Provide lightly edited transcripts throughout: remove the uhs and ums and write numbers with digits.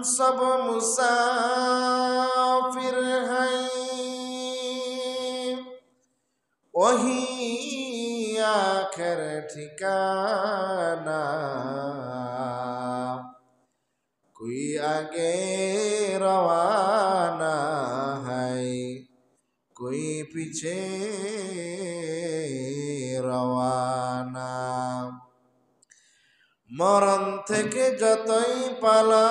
सब मुसाफिर हैं, वही आखिर ठिकाना। कोई आगे रवाना है, कोई पीछे रवाना। মরণ থেকে যতই পালাও,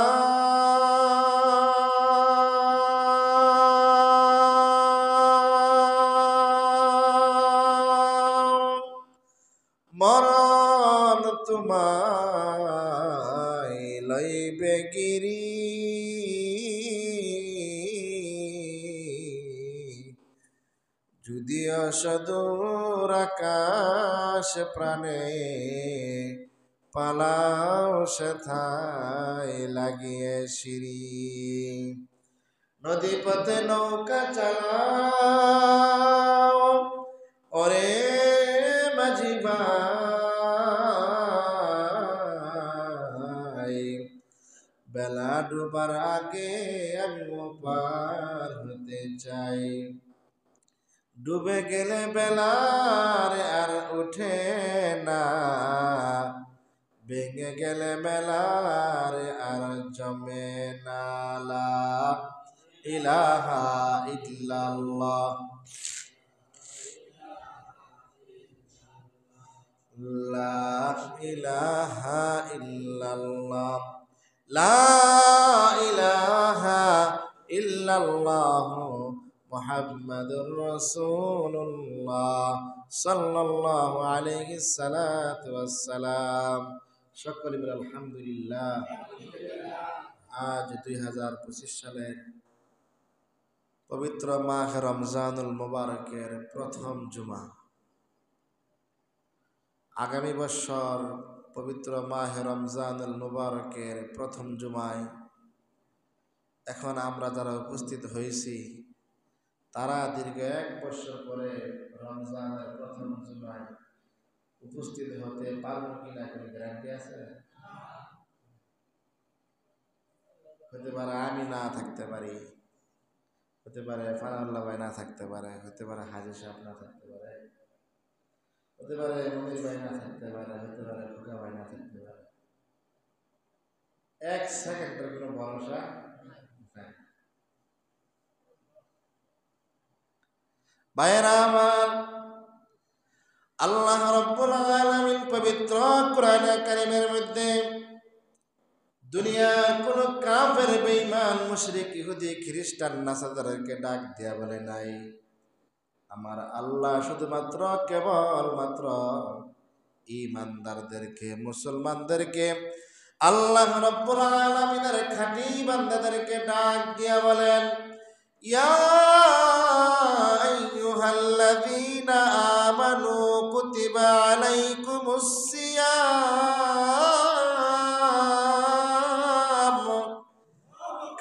মরণ তোমায় লইবে গিরি। যদিও সদূর আকাশ প্রাণে পালাও সেথায় লাগিয়ে সিঁড়ি। নদী পথে নৌকা চালাও ওরে মাঝি ভাই, বেলা ডুবার আগে আমি পার হতে চাই। ডুবে গেলে বেলার আর ওঠে না, ভেঙে গেলে মেলার আর জমে না। লা ইলাহা ইল্লাল্লাহ, লা ইলাহা ইল্লাল্লাহ, লা ইলাহা ইল্লাল্লাহ মুহাম্মাদুর রাসূলুল্লাহ সাল্লাল্লাহু আলাইহি সাল্লাতু ওয়াসসালাম। সকলে বলে আলহামদুলিল্লাহ। আজ 2025 সালের পবিত্র মাহ রমজানুল মুবারকের প্রথম জুমা। আগামী বছর পবিত্র মাহ রমজানুল মুবারকের প্রথম জুমায় এখন আমরা যারা উপস্থিত হয়েছি, তারা দীর্ঘ 1 বছর পরে রমজানের প্রথম জুমায় উপস্থিত হতে পারবো কিনা কোনো গ্যারান্টি আছে? হতে পারে আমি না থাকতে পারি, হতে পারে ফারাউল্লাহ ভাই না থাকতে পারে, হতে পারে হাজি সাহেব না থাকতে পারে, হতে পারে মনির ভাই না থাকতে পারে, হতে পারে খোকা ভাই না থাকতে পারে। 1 সেকেন্ডের কোনো ভরসা নাই। ভাইয়েরা আমার, আল্লাহ রাব্বুল আলামিন পবিত্র কোরআনে কারীমের মধ্যে দুনিয়ার কোন কাফের, বেঈমান, মুশরিক, ইহুদি, খ্রিস্টান, নাসারাদেরকে ডাক দিয়া বলে নাই, আমার আল্লাহ শুধুমাত্র কেবলমাত্র ঈমানদারদেরকে, মুসলমানদেরকে, আল্লাহ রাব্বুল আলামিনের খাঁটি বান্দাদেরকে ডাক দিয়া বলেন, ইয়া আইয়ুহাল্লাযীনা আমানু কুতিবা আলাইকুমুস সিয়াম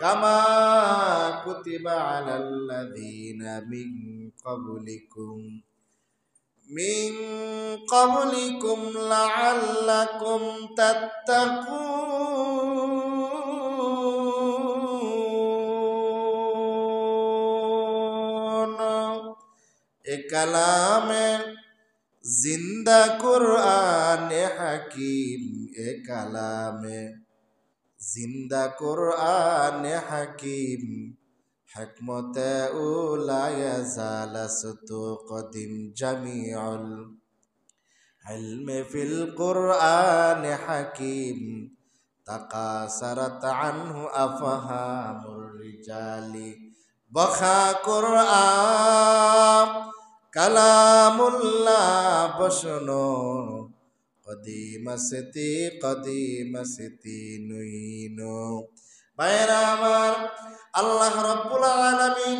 কামা কুতিবা আলাল্লাযীনা মিন ক্বাবলিকুম লাআল্লাকুম তাত্তাকুন। এ কালামে জিন্দা কুরআনে হাকিম, এ কালামে জিন্দা কুরআনে হাকিম, হিকমতে উলায়া জালাসতু কদিম জামিউল ইলমি ফিল কুরআনে হাকিম, তাকাসারাত আনহু আফহামুর রিজালি, বখা কুরআন কালামুল্লাহ বসনো, কদিমাসতি নুইনো। ভাইরা আমার, আল্লাহ রাব্বুল আলামিন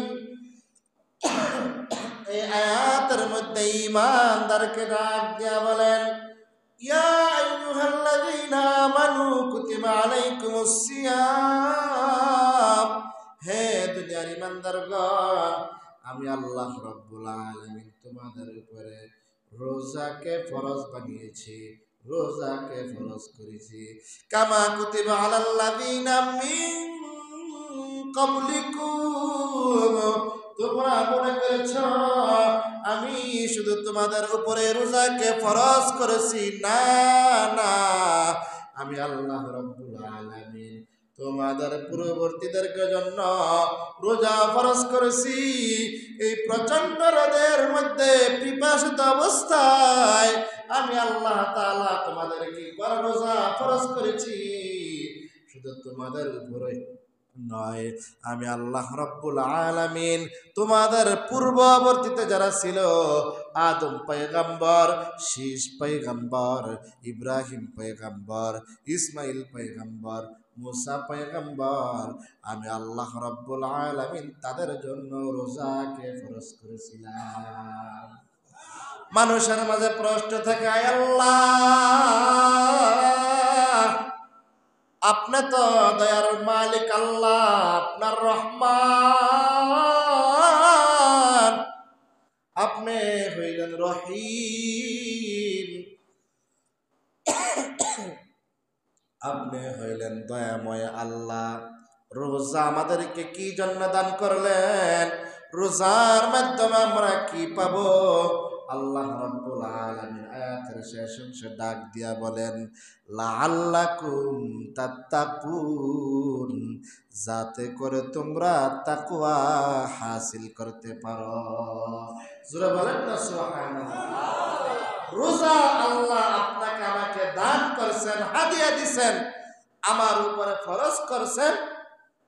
এই আয়াতের মধ্যে ঈমানদারকে ডাক দিয়া বলেন, ইয়া আইয়ুহাল্লাযীনা আমানু কুতিবা আলাইকুমুস সিয়াম। হে দুনিয়ার ঈমানদারগণ, আমি আল্লাহ রাব্বুল আলামিন তোমাদের উপরে রোজাকে ফরজ বানিয়েছি, রোজাকে ফরজ করেছি। কামা কুতিবা আলাল্লাযীনা মিন ক্বাবলিকুম, তোমরা মনে করেছ আমি শুধু তোমাদের উপরে রোজাকে ফরজ করেছি। না না, আমি আল্লাহ রাব্বুল আলামিন তোমাদের পূর্ববর্তীদের জন্য রোজা ফরজ করেছি। এই প্রচন্ড রোদের মধ্যে পিপাসিত অবস্থায় আমি আল্লাহ তাআলা তোমাদেরকে রোজা ফরজ করেছি। শুধু তোমাদের উপরে নয়, আমি আল্লাহ রাব্বুল আলামিন তোমাদের পূর্ববর্তীতে যারা ছিল, আদম পয়গম্বর, শীষ পয়গম্বর, ইব্রাহিম পয়গম্বর, ইসমাইল পয়গম্বর, মুসা পয়গম্বর, আমি আল্লাহ রাব্বুল আলামিন তাদের জন্য রোজাকে ফরজ করেছিলাম। মানুষের মাঝে প্রশ্ন থাকে, আল্লাহ আপনি তো দয়ার মালিক, আল্লাহ আপনার রহমান, আপনি হইলেন রহিম, আপনি হইলেন দয়াময় আল্লাহ। রোজা আমাদেরকে কি জন্য দান করলেন? রোজার মাধ্যমে আমরা কি পাবো? আল্লাহ রাব্বুল আলামিন আয়াতের শেষ অংশে ডাক দিয়া বলেন, লাআল্লাকুম তাত্তাকুন, যাতে করে তোমরা তাকওয়া হাসিল করতে পারো। জোরে বলেন না সুবহানাল্লাহ। রোজা আল্লাহ আপনাকে আমাকে দান করছেন, হাদিয়া দিছেন, আমার উপরে ফরজ করছেন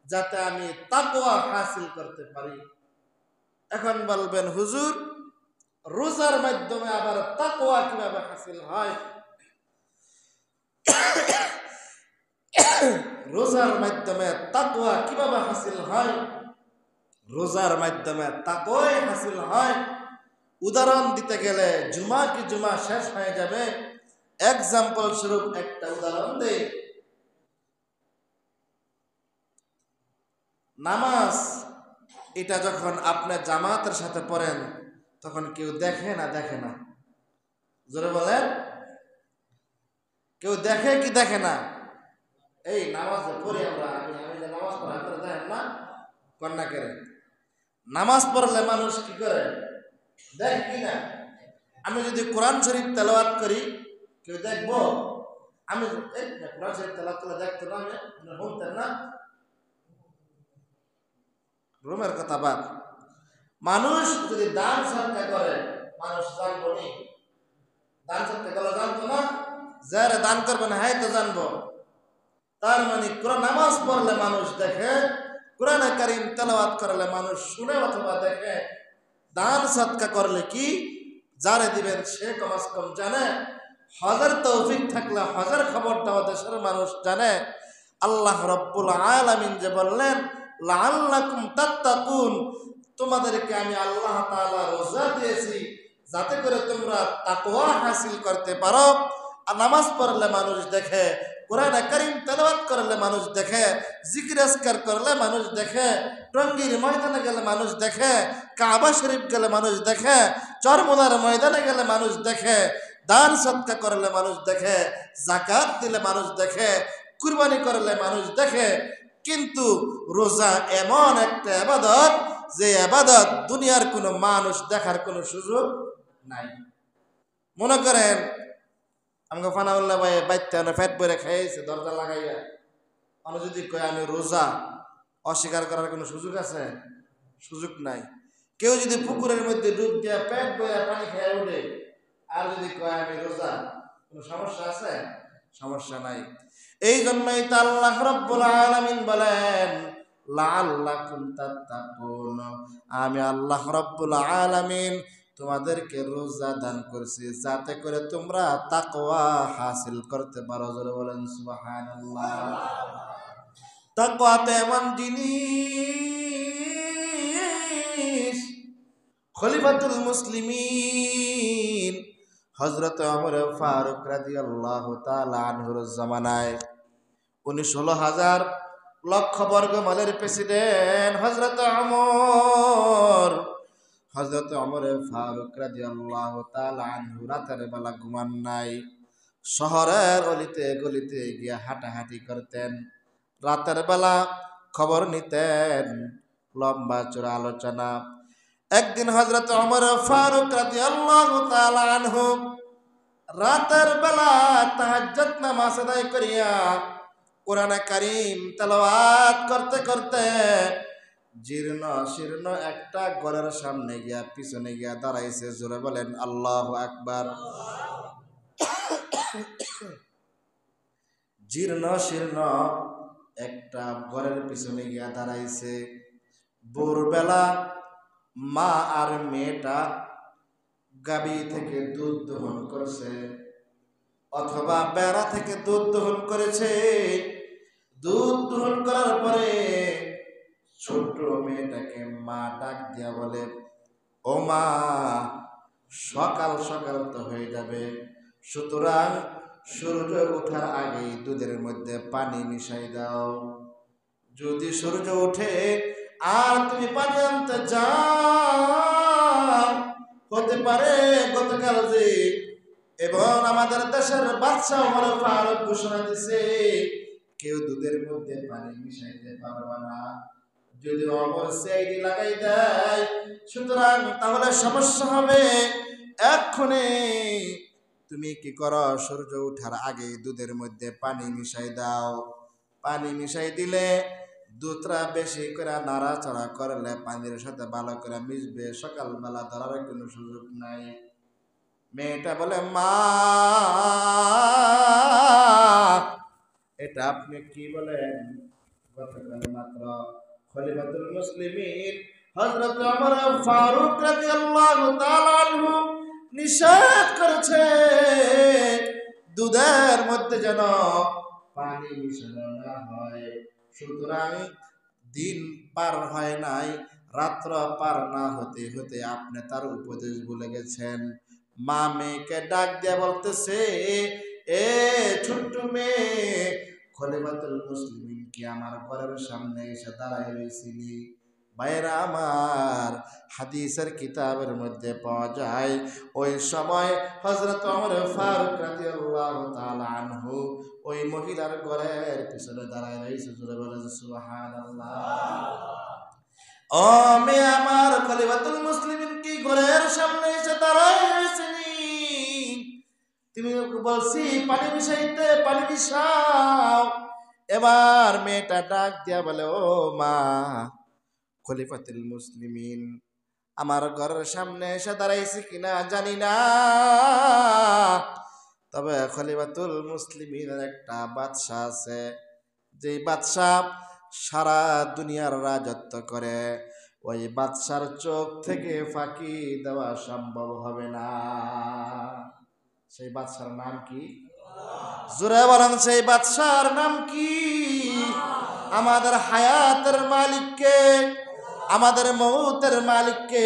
যাতে আমি তাকওয়া হাসিল করতে পারি। এখন বলবেন, হুজুর রোজার মাধ্যমে আবার তাকওয়া কিভাবে হাসিল হয়? রোজার মাধ্যমে তাকওয়া কিভাবে হাসিল হয়? রোজার মাধ্যমে তাকওয়াই হাসিল হয়। উদাহরণ দিতে গেলে জুমা কি জুমা শেষ হয়ে যাবে। এক্সাম্পল স্বরূপ একটা উদাহরণ দেই। নামাজ এটা যখন আপনি জামাতের সাথে পড়েন তখন কেউ দেখে না? দেখে না? জোরে বলেন, কেউ দেখে কি দেখে না? এই নামাজ পড়ি আমরা, আমি যে নামাজ পড়া করে দেখেন না? কন্যা করে নামাজ পড়লে মানুষ কি করে? দেখ কি না? আমি যদি কোরআন শরীফ তেলাওয়াত করি কেউ দেখবো? আমি কোরআন শরীফ তেলাওয়াত করলে দেখতো না? আমি শুনতেন না? রুমের কথা বাদ। মানুষ যদি দান সদকা করে মানুষ জানবো নি? দান সদকা করলে জানতো না? যারা দান করবে না হ্যাঁ তো জানবো। তার মানে কোরআন নামাজ পড়লে মানুষ দেখে, কোরআন কারীম তেলাওয়াত করলে মানুষ শুনে অথবা দেখে। দান সদকা করলে কি যারে দিবেন সে কমাস কম জানে। হজের তৌফিক থাকলে হজের খবরটাও দেশের মানুষ জানে। আল্লাহ রাব্বুল আলামিন যে বললেন লাআল্লাকুম তাত্তাকুন, তোমাদেরকে আমি আল্লাহ তাআলা রোজা দিয়েছি যাতে করে তোমরা তাকওয়া হাসিল করতে পারো। আর নামাজ পড়লে মানুষ দেখে, কোরআন কারীম তেলাওয়াত করলে মানুষ দেখে, জিকির আজকার করলে মানুষ দেখে, টঙ্গীর ময়দানে গেলে মানুষ দেখে, কাবা শরীফ গেলে মানুষ দেখে, চরমোনার ময়দানে গেলে মানুষ দেখে, দান সদকা করলে মানুষ দেখে, যাকাত দিলে মানুষ দেখে, কুরবানি করলে মানুষ দেখে। কিন্তু রোজা এমন একটা ইবাদত যে ইবাদত দুনিয়ার কোনো মানুষ দেখার কোনো সুযোগ নাই। মনে করেন আমাকে ফানাউল্লাহ ভাই বাইতে ফ্যাট বইরে খাইছে দরজা লাগাইয়া, আমি যদি কই আমি রোজা, অস্বীকার করার কোনো সুযোগ আছে? সুযোগ নাই। কেউ যদি পুকুরের মধ্যে ডুব দিয়া পেট বইয়া পানি খেয়ে উঠে আর যদি কয় আমি রোজা, কোনো সমস্যা আছে? সমস্যা নাই। এই জন্যই তো আল্লাহ রাব্বুল আলামিন বলেন লাআল্লাকুম তাত্তাকুন, আমি আল্লাহ রাব্বুল আলামিন তোমাদেরকে রোজা দান করছি যাতে করে তোমরা তাকওয়া হাসিল করতে পারো। জোরে বলেন সুবহানাল্লাহ। তাকওয়া তো এমন জিনিস, খলিফাতুল মুসলিমিন হযরত ওমর ফারুক রাদিয়াল্লাহু তাআলা আনহুর জামানায় উনি 16,000 লক্ষ বর্গ মাইলের প্রেসিডেন্ট হযরত ওমর। হযরত ওমর ফারুক রাদিয়াল্লাহু তাআলা আনহু রাতের বেলা ঘুমান নাই, শহরের অলিতে গলিতে গিয়ে হাঁটাহাঁটি করতেন। রাতের বেলা খবর নিতেন। লম্বা চূড়া আলোচনা। একদিন হযরত ওমর ফারুক রাদিয়াল্লাহু তাআলা আনহু রাতের বেলা তাহাজ্জুদ নামাজ আদায় করিয়া কোরআন কারীম তেলাওয়াত করতে করতে জীর্ণ শীর্ণ একটা ঘরের সামনে গিয়া পিছনে গিয়া দাঁড়াইছে। জোরে বলেন আল্লাহু আকবার। জীর্ণ শীর্ণ একটা ঘরের পিছনে গিয়া দাঁড়াইছে। ভোরবেলা মা আর মেয়েটা গাবি থেকে দুধ দহন করছে, অথবা বেড়া থেকে দুধ দহন করেছে। দুধ দহন করার পরে ছোট্ট মেয়েটাকে মা ডাক দিয়া বলে, ও মা, সকাল সকাল তো হয়ে যাবে, সুতরাং সূর্য ওঠার আগেই দুধের মধ্যে পানি মিশাই দাও। যদি সূর্য ওঠে আর তুমি পানি আনতে যাও, হতে পারে গতকাল যে এবং আমাদের দেশের বাদশা ওমর ফারুক ঘোষণা দিছে কেউ দুধের মধ্যে পানি মিশাইতে পারবে না। যদি ওমর সাইডি লাগাই দেয়, সুতরাং তাহলে সমস্যা হবে। এক্ষুনি তুমি কি করো, সূর্য ওঠার আগে দুধের মধ্যে পানি মিশাই দাও। পানি মিশাই দিলে দুধটা বেশি করে নাড়াচাড়া করলে পানির সাথে ভালো করে মিশবে, সকালবেলা ধরার কোনো সুযোগ নাই। মেয়েটা বলে, মা, এটা আপনি কি বলেন? গতকাল মাত্র খলিফাতুল মুসলিমিন হযরত ওমর ফারুক রাদিয়াল্লাহু তাআলা আনহু নিষেধ করেছে দুধের মধ্যে যেন পানি মিশানো না হয়। সুতরাং দিন পার হয় নাই, রাত্র পার না হতে হতে আপনি তার উপদেশ ভুলে গেছেন। মা মেয়েকে ডাক দিয়া বলতেছে, এ ছোট্ট মেয়ে, খলিফাতুল মুসলিমিন কি আমার ঘরের সামনে এসে দাঁড়ায় রয়েছিলি? ভাইরা আমার, হাদিসের কিতাবের মধ্যে পাওয়া যায় ওই সময় হযরত ওমর ফারুক রাদিয়াল্লাহু তাআলা আনহু ওই মহিলার ঘরের পিছনে দাঁড়ায় রয়েছে। জোরে বলেন সুবহানাল্লাহ। ও মেয়ে আমার, খলিফাতুল মুসলিমিন কি ঘরের সামনে এসে দাঁড়ায় রয়েছিলি? তুমি বলছি পানি মিশাইতে, পানি মিশাও। এবার মেয়েটা ডাক দিয়া বলে, ও মা, খলিফাতুল মুসলিমিন আমার ঘরের সামনে এসে দাঁড়াইছে কিনা জানি না, তবে খলিফাতুল মুসলিমিনের একটা বাদশা আছে, যে বাদশা সারা দুনিয়ার রাজত্ব করে। ওই বাদশার চোখ থেকে ফাঁকি দেওয়া সম্ভব হবে না। সেই বাদশার নাম কি? জোরে বলেন, সেই বাদশার নাম কি? আমাদের হায়াতের মালিককে, আমাদের মৌতের মালিককে,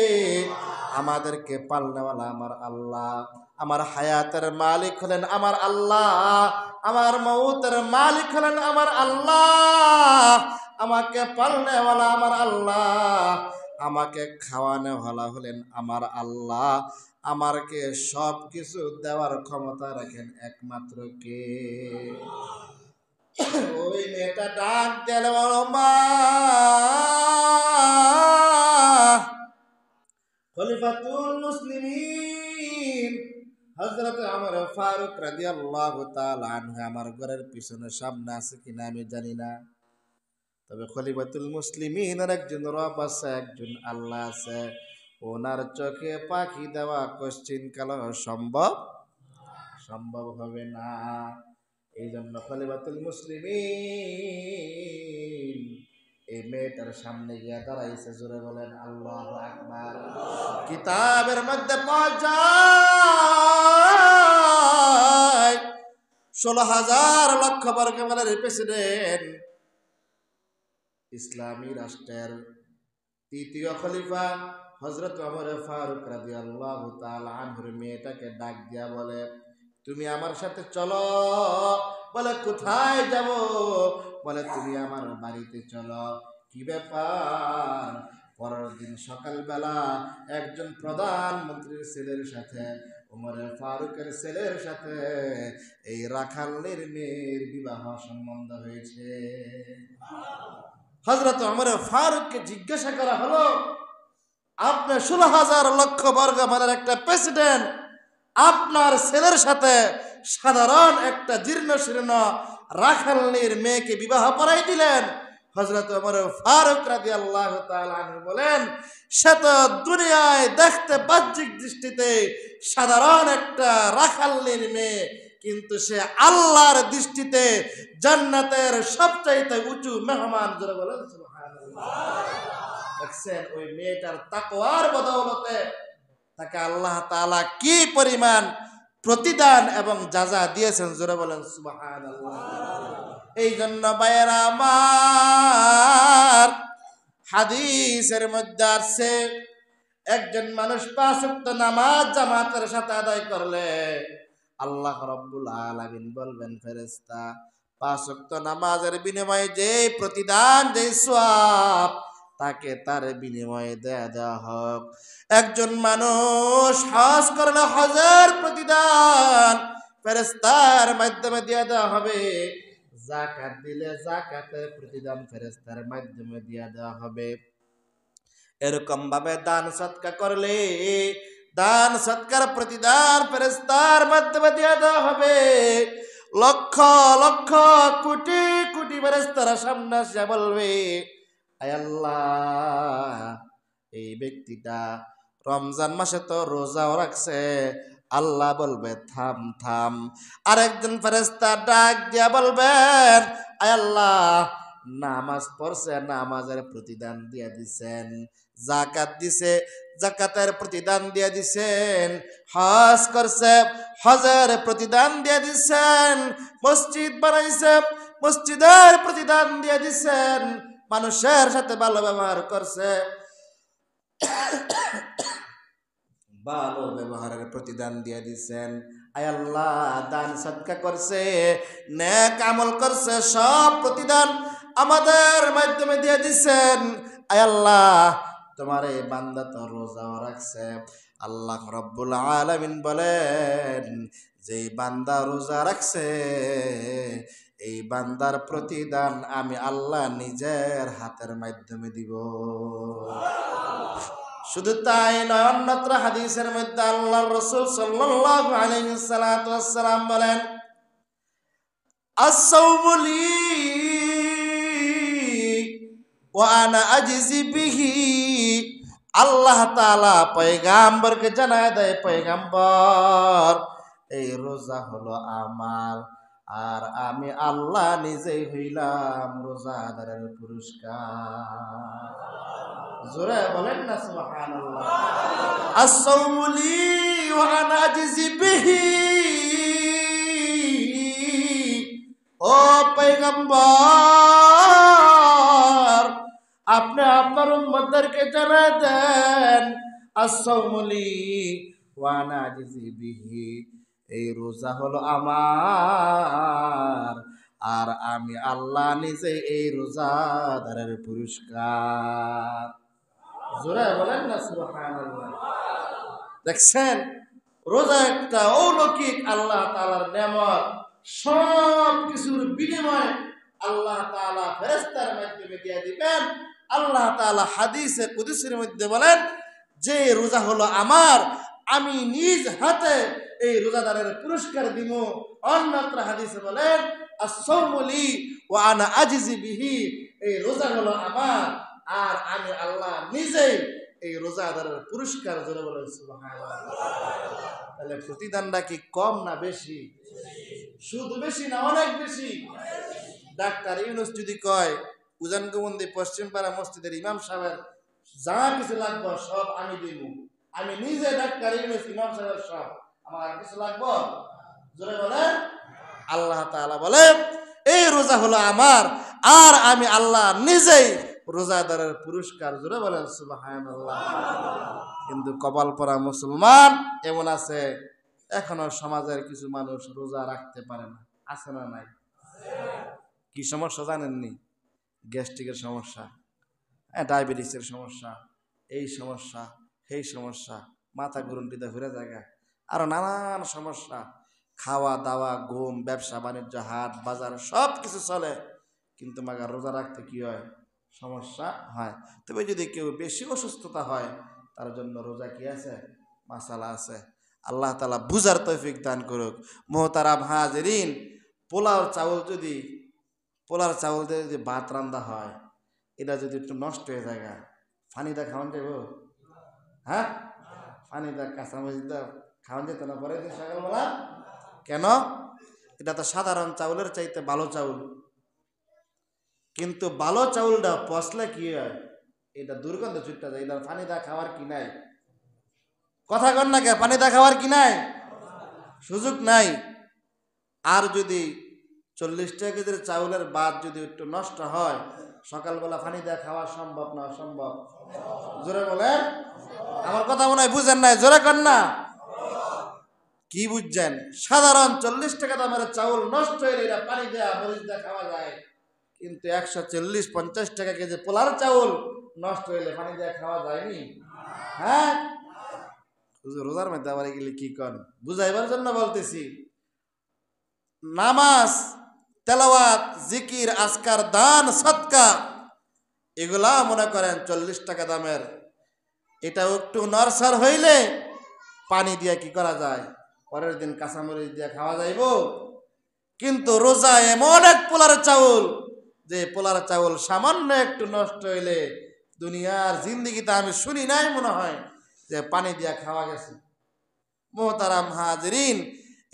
আমাদেরকে পালনেওয়ালা আমার আল্লাহ। আমার হায়াতের মালিক হলেন আমার আল্লাহ, আমার মৌতের মালিক হলেন আমার আল্লাহ, আমাকে পালনেওয়ালা আমার আল্লাহ, আমাকে খাওয়ানোওয়ালা হলেন আমার আল্লাহ, আমাকে সব কিছু দেওয়ার ক্ষমতা রাখেন একমাত্র কে? ওই মেয়েটা ডাক দিল, মা, খলিফাতুল মুসলিমিন হযরত ওমর ফারুক রাদিয়াল্লাহু তাআলা আনহু আমার ঘরের পিছনে সামনে আছে কিনা আমি জানি না, তবে খলিফাতুল মুসলিমিনের একজন রব আছে, একজন আল্লাহ আছে। ওনার চোখে পাখি দেওয়া কোশ্চিন কাল সম্ভব হবে না। এই জন্য খলিফাতুল মুসলিমিন এই মেয়েটার সামনে গিয়া দাঁড়াইছে। জোরে বলেন আল্লাহু আকবার। কিতাবের মধ্যে পাওয়া যায় 16,000 লক্ষ বর্গ মাইলের প্রেসিডেন্ট, ইসলামী রাষ্ট্রের তৃতীয় খলিফা হযরত ওমর ফারুক রাদিয়াল্লাহু তাআলা আনহুর মেয়েটাকে ডাক দিয়া বলে, তুমি আমার সাথে চলো। বলে, কোথায় যাব? বলে, তুমি আমার বাড়িতে চলো। কি ব্যাপার? পরের দিন সকালবেলা একজন প্রধানমন্ত্রীর ছেলের সাথে, ওমর ফারুকের ছেলের সাথে এই রাখালের মেয়ের বিবাহ সম্বন্ধ হয়েছে। হযরত ওমর ফারুককে জিজ্ঞাসা করা হলো, আপনি 16,000 লক্ষ বর্গ মাইলের একটা প্রেসিডেন্ট, আপনার ছেলের সাথে সাধারণ একটা জীর্ণ শীর্ণ রাখালনির মেয়েকে বিবাহ পড়াই দিলেন। হযরত ওমর ফারুক রাদিয়াল্লাহু তাআলা আনহু বলেন, সে তো দুনিয়ায় দেখতে বাহ্যিক দৃষ্টিতে সাধারণ একটা রাখালনির মেয়ে, কিন্তু সে আল্লাহর দৃষ্টিতে জান্নাতের সবচাইতে উঁচু মেহমান। জোরে বলেন সুবহানাল্লাহ। দেখছেন ওই মেয়েটার তাকওয়ার বদৌলতে তাকে আল্লাহ তাআলা কি পরিমাণ প্রতিদান এবং যাজা দিয়েছেন। জোরে বলেন সুবহানাল্লাহ। এই জন্য ভাইয়েরা আমার, হাদিসের মধ্যে আছে একজন মানুষ 5 ওয়াক্ত নামাজ জামাতের সাথে আদায় করলে আল্লাহ রাব্বুল আলামিন বলবেন, ফেরেশতা 5 ওয়াক্ত নামাজের বিনিময়ে যে প্রতিদান, যে সওয়াব তাকে তার বিনিময়ে দেয়া হোক। একজন মানুষ হজ করলে হজের প্রতিদান ফেরেশতার মাধ্যমে দিয়ে দেওয়া হবে। যাকাত দিলে যাকাতের প্রতিদান ফেরেশতার মাধ্যমে দিয়ে দেওয়া হবে। এরকম ভাবে দান সদকা করলে দান সদকার প্রতিদান ফেরেশতার মাধ্যমে দিয়ে দেওয়া হবে। লক্ষ লক্ষ কোটি কোটি ফেরেশতারা সামনে এসে বলবে, আয় আল্লাহ, এই ব্যক্তিটা রমজান মাসে তো রোজাও রাখছে। আল্লাহ বলবে, থাম থাম। আরেকজন ফেরেশতা ডাক দিয়া বলবেন, আয় আল্লাহ, নামাজ পড়ছে, নামাজের প্রতিদান দিয়ে দিছেন। যাকাত দিছে, যাকাতের প্রতিদান দিয়ে দিছেন। হজ করছে, হজের প্রতিদান দিয়ে দিছেন। মসজিদ বানাইছে, মসজিদের প্রতিদান দিয়ে দিছেন। মানুষের সাথে ভালো ব্যবহার করছে, ভালো ব্যবহারের প্রতিদান দিয়ে দিছেন। আয় আল্লাহ, দান সদকা করছে, নেক আমল করছে, সব প্রতিদান আমাদের মাধ্যমে দিয়ে দিছেন। আয় আল্লাহ, তোমার এই বান্দা তো রোজাও রাখছে। আল্লাহ রাব্বুল আলামিন বলেন, যে বান্দা রোজা রাখছে এই বান্দার প্রতিদান আমি আল্লাহ নিজের হাতের মাধ্যমে দিব। শুধু তাই নয়, অন্যত্র হাদিসের মধ্যে আল্লাহর রাসূল সাল্লাল্লাহু আলাইহি ওয়াসাল্লাম বলেন, আস-সাওমু লি ওয়া আনা আজজি বিহি। আল্লাহ তাআলা পয়গাম্বরকে জানায় দেয়, পয়গাম্বর, এই রোজা হলো আমার, আর আমি আল্লাহ নিজেই হইলাম রোজাদারের পুরস্কার। জোরে বলেন না সুবহানাল্লাহ। আস-সাওমু লি ওয়া আনা আজজি বিহি। ও পয়গম্বর, আপনি আপনার উম্মতদেরকে জানায় দেন, আস-সাওমু লি ওয়া আনা আজজি বিহি, এই রোজা হলো আমার, আর আমি আল্লাহ নিজে এই রোজাদারের পুরস্কার। জোরে বলেন না সুবহানাল্লাহ। দেখছেন, রোজা একটা অলৌকিক আল্লাহ তাআলার নেয়ামত। সব কিছুর বিনিময়ে আল্লাহ তাআলা ফেরেশতার মাধ্যমে দিয়ে দিবেন। আল্লাহ তাআলা হাদিসে কুদসির মধ্যে বলেন, যে রোজা হলো আমার, আমি নিজ হাতে এই রোজাদারের পুরস্কার দিব। অন্যত্র হাদিসে বলেন, আস-সাওমু লি ওয়া আনা আজজি বিহি, এই রোজা হলো আমার, আর আমি আল্লাহ নিজেই এই রোজাদারের পুরস্কার। জোরে বলেন সুবহানাল্লাহ। তাহলে প্রতিদানটা কি কম না বেশি? শুধু বেশি না অনেক বেশি? ডাক্তার ইউনূস যদি কয়, উজানগমন্দি পশ্চিমপাড়া মসজিদের ইমাম সাহেবের যা কিছু লাগবে সব আমি দিব, আমি নিজে ডাক্তার ইউনূস ইমাম সাহেবের সব, আমার আর কিছু লাগবে? জোরে বলেন। আল্লাহ তাআলা বলেন, এই রোজা হলো আমার, আর আমি আল্লাহ নিজেই রোজাদারের পুরস্কার। জোরে বলেন সুবহানাল্লাহ। কিন্তু কপাল পরা মুসলমান এমন আছে, এখনো সমাজের কিছু মানুষ রোজা রাখতে পারে না। আছে না নাই? কি সমস্যা জানেননি? গ্যাস্ট্রিকের সমস্যা, ডায়াবেটিসের সমস্যা, এই সমস্যা, সেই সমস্যা, মাথা ঘুরন্টিতে ঘুরে জায়গা, আরো নানান সমস্যা। খাওয়া দাওয়া, ঘুম, ব্যবসা বাণিজ্য, হাট বাজার সব কিছু চলে, কিন্তু মাগার রোজা রাখতে কি হয়? সমস্যা হয়। তবে যদি কেউ বেশি অসুস্থতা হয় তার জন্য রোজা কি আছে, মাসালা আছে। আল্লাহ তাআলা বুঝার তৌফিক দান করুক। মোহতারাম হাজিরিন, পোলাওর চাউল দিয়ে যদি ভাত রান্না হয়, এটা যদি একটু নষ্ট হয়ে যায়, ফানিদা খাওয়ান যাব? হ্যাঁ, ফানিদা কাঁচামরিচদা খাওয়ান যেত না পরে দিন সকালবেলা? কেন? এটা তো সাধারণ চাউলের চাইতে ভালো চাউল, কিন্তু ভালো চাউলটা পচলে কি হয়, এটা দুর্গন্ধ ছুটতে যায়। এটা ফানিদা খাওয়ার কি নাই? কথা কন না কে? ফানিদা খাওয়ার কি নাই? সুযোগ নাই। আর যদি 40 কেজির চাউলের ভাত যদি একটু নষ্ট হয়, সকালবেলা ফানিদা খাওয়া সম্ভব না অসম্ভব? জোরে বলেন। আমার কথা মনে হয় বুঝেন নাই, জোরে কন না। কি বুঝছেন? সাধারণ 40 টাকা দামের চাউল নষ্ট হইলে এটা পানি দেয়া মরিচ দেয়া খাওয়া যায়, কিন্তু 140-50 টাকা কেজি পোলার চাউল নষ্ট হইলে পানি দেয়া খাওয়া যায়নি? হ্যাঁ, রোজার মধ্যে আবার এগুলি কি কন, বুঝাইবার জন্য বলতেছি। নামাজ, তেলাওয়াত, জিকির, আজকার, দান, সদকা, এগুলা মনে করেন 40 টাকা দামের, এটা একটু নরসার হইলে পানি দিয়ে কি করা যায়, পরের দিন কাঁচামরিচ দিয়ে খাওয়া যাইব। কিন্তু রোজা এমন এক পোলার চাউল, যে পোলার চাউল সামান্য একটু নষ্ট হইলে দুনিয়ার জিন্দিগিতে আমি শুনি নাই মনে হয় যে পানি দিয়া খাওয়া গেছে। মোহতারাম হাজিরিন,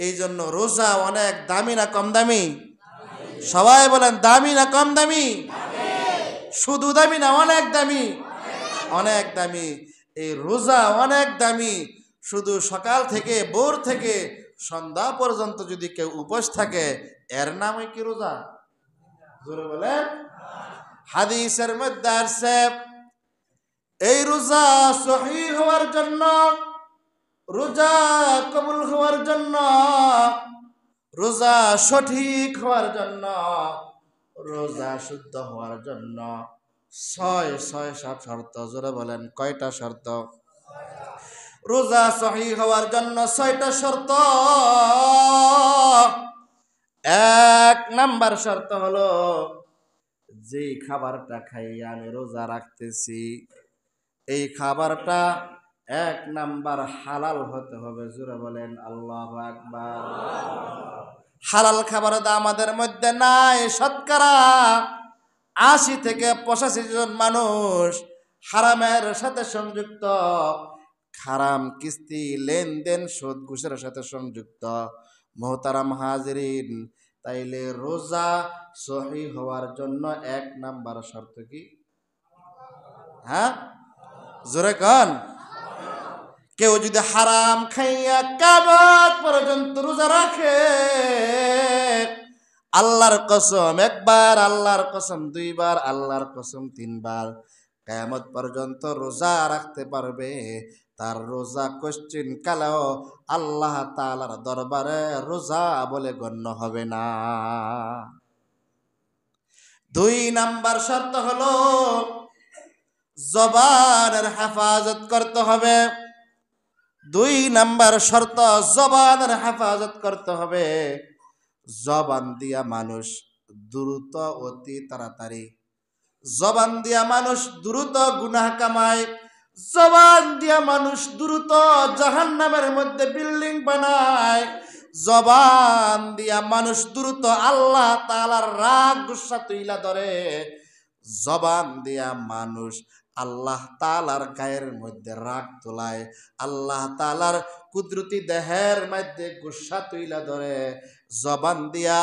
এই জন্য রোজা অনেক দামি না কম দামি? সবাই বলেন দামি না কম দামি? শুধু দামি না, অনেক দামি? অনেক দামি। এই রোজা অনেক দামি। শুধু সকাল থেকে ভোর থেকে সন্ধ্যা পর্যন্ত যদি কেউ উপোস থাকে, এর নামই কি রোজা? জোরে বলেন। হাদিসের মধ্যে আসছে, এই রোজা সহিহ হওয়ার জন্য, রোজা কবুল হওয়ার জন্য, রোজা সঠিক হওয়ার জন্য, রোজা শুদ্ধ হওয়ার জন্য 6 শর্ত। জোরে বলেন, কয়টা শর্ত? রোজা সহিহ হওয়ার জন্য 6টা শর্ত। 1 নাম্বার শর্ত হলো, যে খাবারটা খাইয়ে আমি রোজা রাখতেছি, এই খাবারটা 1 নাম্বার হালাল হতে হবে। জোরে বলেন আল্লাহু আকবার। হালাল খাবার আমাদের মধ্যে নাই। শতকরা 80 থেকে 85 জন মানুষ হারামের সাথে সংযুক্ত, হারাম কিস্তি লেনদেন সুদ ঘুষের সাথে সংযুক্ত। মোহতারাম হাজিরিন, তাইলে রোজা সহিহ হওয়ার জন্য 1 নাম্বার শর্ত কি? হ্যাঁ, জোরে কন। কেউ যদি হারাম খাইয়া কিয়ামত পর্যন্ত রোজা রাখে, আল্লাহর কসম 1 বার, আল্লাহর কসম 2 বার, আল্লাহর কসম 3 বার, কিয়ামত পর্যন্ত রোজা রাখতে পারবে, তার রোজা কোশ্চিন কালেও আল্লাহ তাআলার দরবারে রোজা বলে গণ্য হবে না। 2 নাম্বার শর্ত হলো, জবানের হেফাজত করতে হবে। 2 নাম্বার শর্ত, জবানের হেফাজত করতে হবে। জবান দিয়া মানুষ দ্রুত, অতি তাড়াতাড়ি, জবান দিয়া মানুষ দ্রুত গুনাহ কামায়, জবান দিয়া মানুষ দ্রুত জাহান্নামের মধ্যে বিল্ডিং বানায়, জবান দিয়া মানুষ দ্রুত আল্লাহ তাআলার রাগ গুসা তুইলা ধরে, জবান দিয়া মানুষ আল্লাহ তাআলার গায়ের মধ্যে রাগ তোলায়, আল্লাহ তাআলার কুদরতি দেহের মধ্যে গুসা তুইলা ধরে। জবান দিয়া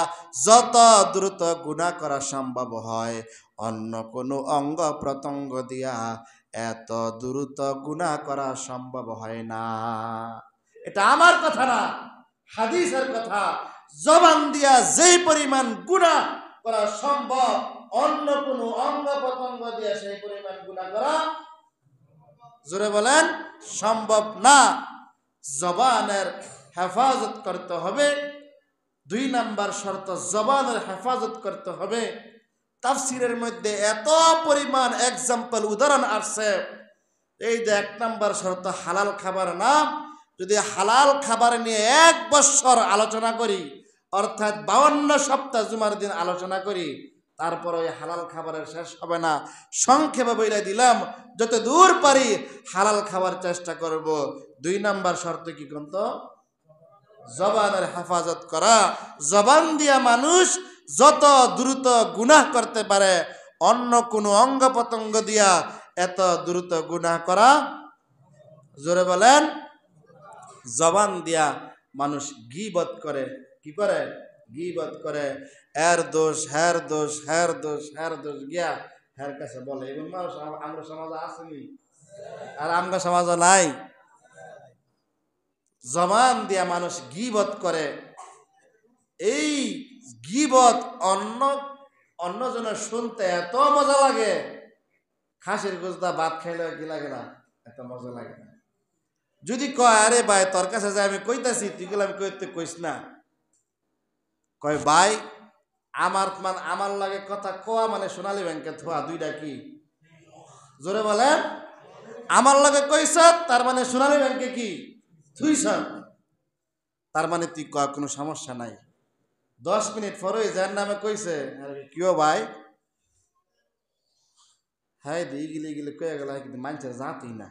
যত দ্রুত গুনাহ করা সম্ভব হয়, অন্য কোনো অঙ্গ প্রত্যঙ্গ দিয়া এত দ্রুত গুনাহ করা সম্ভব হয় না। এটা আমার কথা না, হাদিসের কথা। জবান দিয়া যেই পরিমাণ গুনাহ করা সম্ভব, অন্য কোনো অঙ্গ প্রত্যঙ্গ দিয়ে সেই পরিমাণ গুনাহ করা, জোরে বলেন, সম্ভব না। জবানের হেফাজত করতে হবে। 2 নাম্বার শর্ত, জবানের হেফাজত করতে হবে। তাফসিরের মধ্যে এত পরিমাণ এক্সাম্পল, উদাহরণ আসছে। এই যে 1 নাম্বার শর্ত হালাল খাবার না, যদি হালাল খাবার নিয়ে 1 বছর আলোচনা করি, অর্থাৎ 52 সপ্তাহ জুমার দিন আলোচনা করি, তারপর ওই হালাল খাবারের শেষ হবে না, সংক্ষেপে বলে দিলাম যত দূর পারি হালাল খাবার চেষ্টা করব। 2 নাম্বার শর্ত কি কোন তো? জবানের হেফাজত করা। জবান দিয়া মানুষ যত দ্রুত গুনাহ করতে পারে, অন্য কোনো অঙ্গ প্রত্যঙ্গ দিয়া এত দ্রুত গুনাহ করা, জোরে বলেন, জবান দিয়া মানুষ গীবত করে। কি করে? গীবত করে। এর দোষ, হের দোষ, হের দোষ, হের দোষ গিয়া হের কাছে বলে। এবং মানুষ আমরা সমাজে আসেনি, আর আমরা সমাজে নাই। জবান দিয়া মানুষ গীবত করে। এই গীবত অন্যজনের শুনতে এত মজা লাগে, খাসির গোশদা ভাত খাইলে কি লাগে না? এত মজা লাগে না। যদি কয় আরে ভাই তোর কাছে যে আমি কইতাছি তুই গেলে আমি কইতে কইস না, কয় ভাই আমার লাগে কথা কোয়া মানে সোনালী ব্যাংকে থোয়া, দুইটা কি? জোরে বলেন। আমার লাগে কইস তার মানে সোনালী ব্যাংকে কি থুইস, তার মানে তুই কয় কোনো সমস্যা নাই। 10 মিনিট পরে যার নামে কইছে কিও ভাই, হ্যাঁ দিয়ে গিলে গিলে কয়ে গেল কিন্তু মানুষের জাতই না,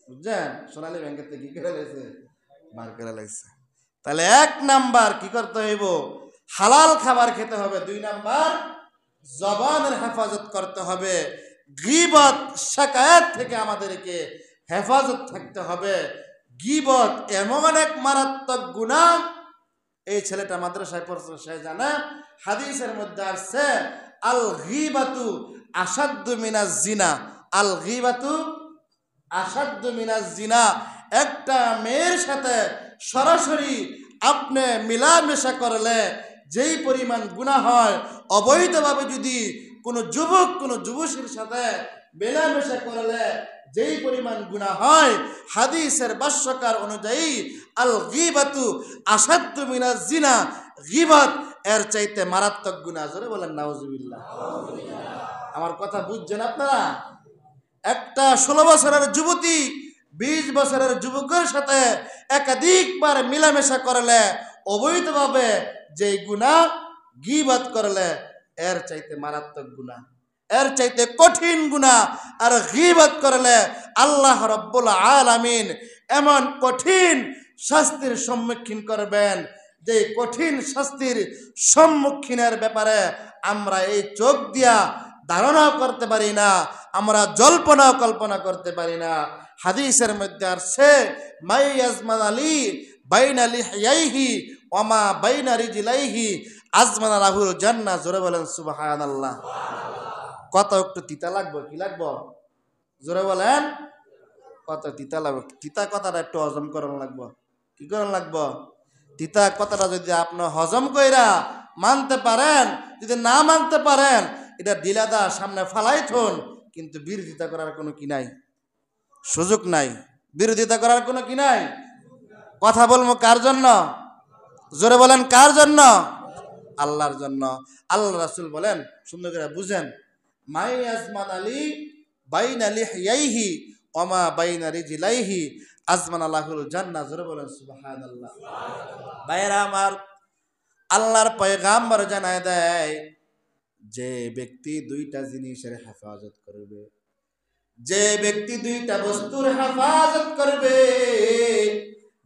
বুঝছেন? সোনালী ব্যাংকের থেকে কি করে লাগছে, বার করে লাগছে। তাহলে 1 নাম্বার কি করতে হইব? হালাল খাবার খেতে হবে। 2 নাম্বার জবানের হেফাজত করতে হবে। গীবত শিকায়ত থেকে আমাদেরকে হেফাজত থাকতে হবে। গীবত এমন এক মারাত্মক গুনাহ, এই ছেলেটা মাদ্রাসায় পড়ছে, সে জানে হাদিসের মধ্যে আসছে আল গীবাতু আসাদ্দু মিনাজ জিনা। আল গীবাতু আসাদ্দু মিনাজ জিনা। একটা মেয়ের সাথে সরাসরি আপনি মিলামেশা করলে যেই পরিমাণ গুনাহ হয়, অবৈধভাবে যদি কোনো যুবক কোনো যুবতীর সাথে মেলামেশা করলে যেই পরিমাণ গুনাহ হয়, হাদিসের ভাষ্যকার অনুযায়ী আল গীবাতু আসাদ্দু মিনাজ জিনা, গীবত এর চাইতে মারাত্মক গুনাহ। জোরে বলেন নাউজুবিল্লাহ। আমার কথা বুঝছেন আপনারা? একটা 16 বছরের যুবতী 20 বছরের যুবকের সাথে একাধিকবার মিলামেশা করলে, অবৈধভাবে যে গুনাহ, গীবত করলে এর চাইতে মারাত্মক গুনাহ, এর চাইতে কঠিন গুনাহ। আর গীবত করলে আল্লাহ রাব্বুল আলামিন এমন কঠিন শাস্তির সম্মুখীন করবেন, যে কঠিন শাস্তির সম্মুখীনের ব্যাপারে আমরা এই চোখ দিয়া ধারণাও করতে পারি না, আমরা জল্পনাও কল্পনা করতে পারি না। হাদিসের মধ্যে আসছে মাই আজমান আলী বাইনা লিহইয়াইহি ওয়া মা বাইনা রিজলাইহি আজমান লাহুল জান্নাহ। জোরে বলেন সুবহানাল্লাহ। কত একটু তিতা লাগবে, কি লাগবে? জোরে বলেন, কত তিতা লাগবে? তিতা কথাটা একটু হজম করানো লাগবে। কি করানো লাগবে? তিতা কথাটা যদি আপনি হজম কইরা মানতে পারেন, যদি না মানতে পারেন এটা দিলাদা সামনে ফালাই থন, কিন্তু বিরোধিতা করার কোনো কি নাই, সুযোগ নাই। বিরোধিতা করার কোনো কি নাই। কথা বলবো কার জন্য? জোরে বলেন কার জন্য? আল্লাহর জন্য। আল্লাহ রাসূল বলেন, সুন্দর করে বুঝেন, মাই আজমান আলী বাইনা লিহইয়াইহি ওয়া মা বাইনা রিজলাইহি আজমান লাহুল জান্নাহ। জোরে বলেন সুবহানাল্লাহ। ভাইরা আমার, আল্লাহর পয়গাম্বর জানায় দেয়, যে ব্যক্তি 2টা জিনিসের হেফাজত করবে, যে ব্যক্তি 2টা বস্তুর হেফাজত করবে,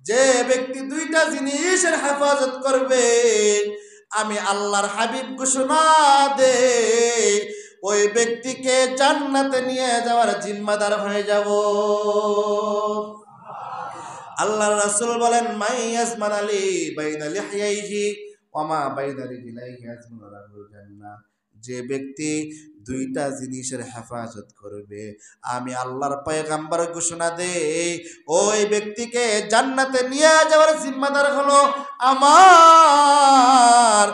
যে ব্যক্তি 2টা জিনিসের হেফাজত করবে, আমি আল্লাহর হাবিব ঘোষণা দে ওই ব্যক্তিকে জান্নাতে নিয়ে যাওয়ার জিম্মাদার হয়ে যাব। আল্লাহর রাসূল বলেন, মাই আজমান আলী বাইনা লিহইয়াইহি ওয়া মা বাইনা রিজলাইহি আজমান লাহুল জান্নাহ। যে ব্যক্তি 2টা জিনিসের হেফাজত করবে, আমি আল্লাহর পয়গম্বর ঘোষণা দেই ওই ব্যক্তিকে জান্নাতে নিয়ে যাওয়ার জিম্মাদার হলো আমার।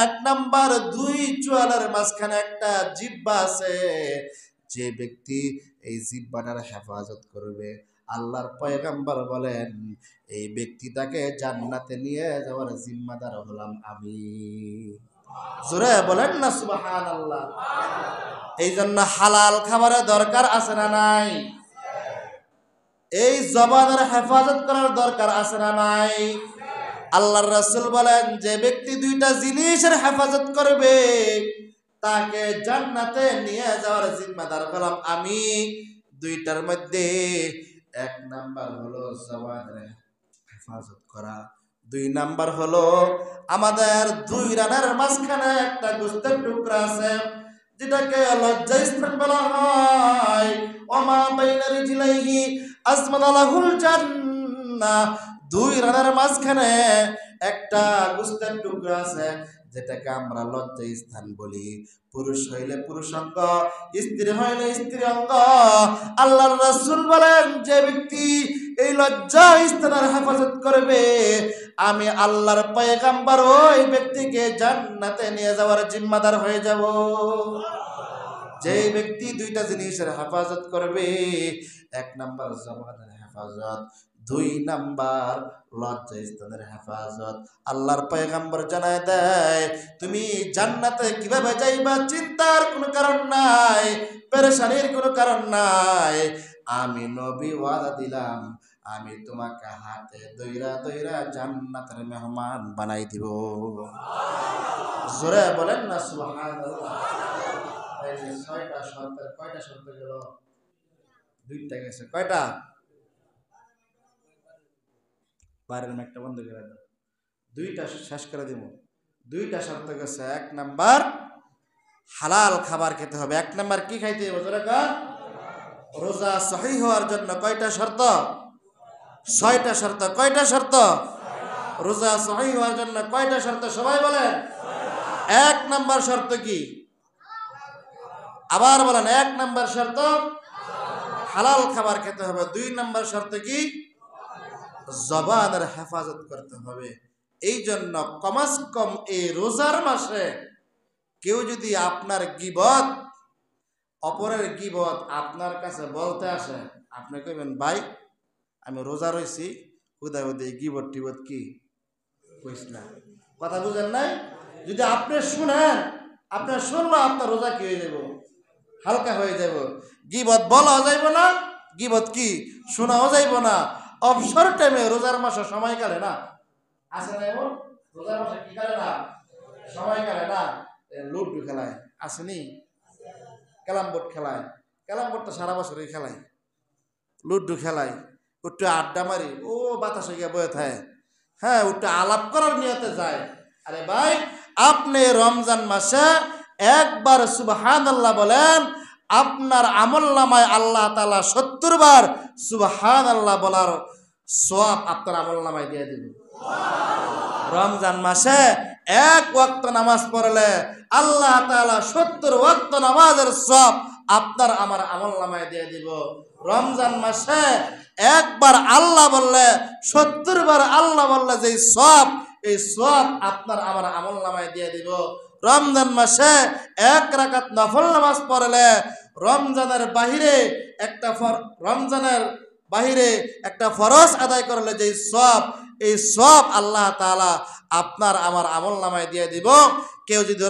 1 নাম্বার, 2 চোয়ালের মাঝখানে একটা জিহ্বা আছে, যে ব্যক্তি এই জিহ্বাটার হেফাজত করবে, আল্লাহর পয়গম্বর বলেন এই ব্যক্তিটাকে জান্নাতে নিয়ে যাওয়ার জিম্মাদার হলাম আমি। জোরে বলেন না সুবহানাল্লাহ। এই জন্য হালাল খাবারের দরকার আছে না নাই? এই জবানের হেফাজত করার দরকার আছে না নাই? আল্লাহর রাসূল বলেন, যে ব্যক্তি 2টা জিনিসের হেফাজত করবে তাকে জান্নাতে নিয়ে যাওয়ার জিম্মাদার হলাম আমি। দুইটার মধ্যে এক নাম্বার হলো জবানের হেফাজত করা, দুই নাম্বার হলো আমাদের দুই রানের মাঝখানে একটা গোস্তের টুকরা আছে যেটাকে লজ্জাস্থান বলা হয়। ওমা বাইনা রিজলাইহি আসমানালাহুল জান্নাহ, দুই রানের মাঝখানে একটা গোস্তের টুকরা আছে যেটাকে আমরা লজ্জা স্থান বলি। পুরুষ হইলে পুরুষ অঙ্গ, স্ত্রী হইলে স্ত্রী অঙ্গ। আল্লাহর রাসূল বলেন যে ব্যক্তি এই লজ্জা স্থানের হেফাজত করবে আমি আল্লাহর পয়গম্বর ওই ব্যক্তিকে জান্নাতে নিয়ে যাওয়ার জিম্মাদার হয়ে যাব। যে ব্যক্তি দুইটা জিনিসের হেফাজত করবে, এক নাম্বার জবানের হেফাজত, দুই নাম্বার লজ্জা স্থানের হেফাজত। আল্লাহর পয়গম্বর জানায় দেয় তুমি জান্নাতে কিভাবে যাইবা চিন্তার কোনো কারণ নাই, পেরেশানির কোনো কারণ নাই। আমি নবী ওয়াদা দিলাম আমি তোমাকে হাতে দইরা দইরা জান্নাতের মেহমান বানাই দিব। জোরে বলেন না সুবহানাল্লাহ। এই যে ছয়টা শর্তের কয়টা শর্ত গেল? দুইটা গেছে। কয়টা? বাইরের মেঘটা বন্ধ করে দাও। দুইটা শেষ করে দিব। দুইটা শর্ত গেছে। এক নাম্বার হালাল খাবার খেতে হবে। এক নাম্বার কি খাইতে হবে? জোরে কর। রোজা সহিহ হওয়ার জন্য কয়টা শর্ত? ছয়টা শর্ত। কয়টা শর্ত? রোজা সহিহ হওয়ার জন্য কয়টা শর্ত? সবাই বলেন। এক নাম্বার শর্ত কি? আবার বলেন। এক নাম্বার শর্ত হালাল খাবার খেতে হবে। দুই নাম্বার শর্ত কি? জবানের হেফাজত করতে হবে। এই জন্য কমাস কম এই রোজার মাসে কেউ যদি আপনার গীবত, অপরের গীবত আপনার কাছে বলতে আসে, আপনি কইবেন ভাই আমি রোজা রইছি, হুদা হুদা গীবত টিবত কি কইস না। কথা বুঝেন নাই? যদি আপনি শুনেন, আপনি শুনলো আপনার রোজা কি হয়ে যাব? হালকা হয়ে যাব। গীবত বলাও যাইব না, গীবত কি শোনাও যাইব না। অবসর টাইমে রোজার মাসে সময় কালে না, আছে না এমন? রোজার মাসে কি কালে না? সময় কালে না। লুডু খেলায় আসেনি, ক্যারাম বোর্ড খেলায়, ক্যারাম বোর্ডটা সারা বছরই খেলায়, লুডু খেলায়, একটু আড্ডা মারি, ও বাতাসে গিয়ে বয়ে থাকে, হ্যাঁ একটু আলাপ করার নিয়তে যায়। আরে ভাই আপনি রমজান মাসে একবার সুবহানাল্লাহ বলেন, আপনার আমলনামায় আল্লাহ তাআলা ৭০ বার সুবহানাল্লাহ বলার সওয়াব আপনার আমলনামায় দিয়ে দিবেন। রমজান মাসে এক ওয়াক্ত নামাজ পড়লে আল্লাহ তাআলা ৭০ ওয়াক্ত নামাজের সওয়াব আপনার আমার আমলনামায় দিয়ে দিব। রমজান মাসে একবার আল্লাহ বললে ৭০ বার আল্লাহ বললে যে সওয়াব, এই সওয়াব আপনার আমার আমলনামায় দিয়ে দিব। রমজান মাসে এক রাকাত নফল নামাজ পড়লে রমজানের বাহিরে একটা ফরজ আদায় করলে যে সওয়াব, এই সওয়াব আল্লাহ তাআলা আপনার আমার আমলনামায় দিয়ে দিব। কেউ যদি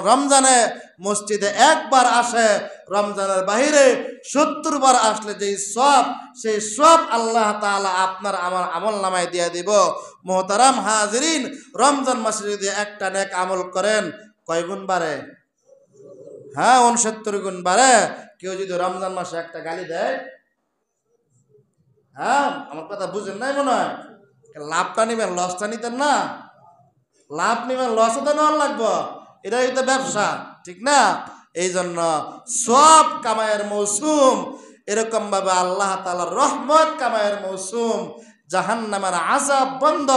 রমজানে মসজিদে একবার আসে, রমজানের বাহিরে ৭০ বার আসলে যেই সওয়াব, সেই সওয়াব আল্লাহ তাআলা আপনার আমার আমলনামায় দিয়ে দিব। মুহতারাম হাজিরিন, রমজান মাসে যদি একটা নেক আমল করেন কয় গুণ বাড়ে? হ্যাঁ ৬৯ গুণ বাড়ে। কেউ যদি রমজান মাসে একটা গালি দেয়, হ্যাঁ আমার কথা বুঝেন নাই মনে হয়, লাভটা নিবেন লসটা নিতেন না। লাভ নিবেন লসও তো নেওয়ার লাগবো, এটাই তো ব্যবসা, ঠিক না? এই জন্য সওয়াব কামায়ের মৌসুম, এরকম ভাবে আল্লাহ তাআলার রহমত কামায়ের মৌসুম, জাহান্নামের আযাব বন্ধ।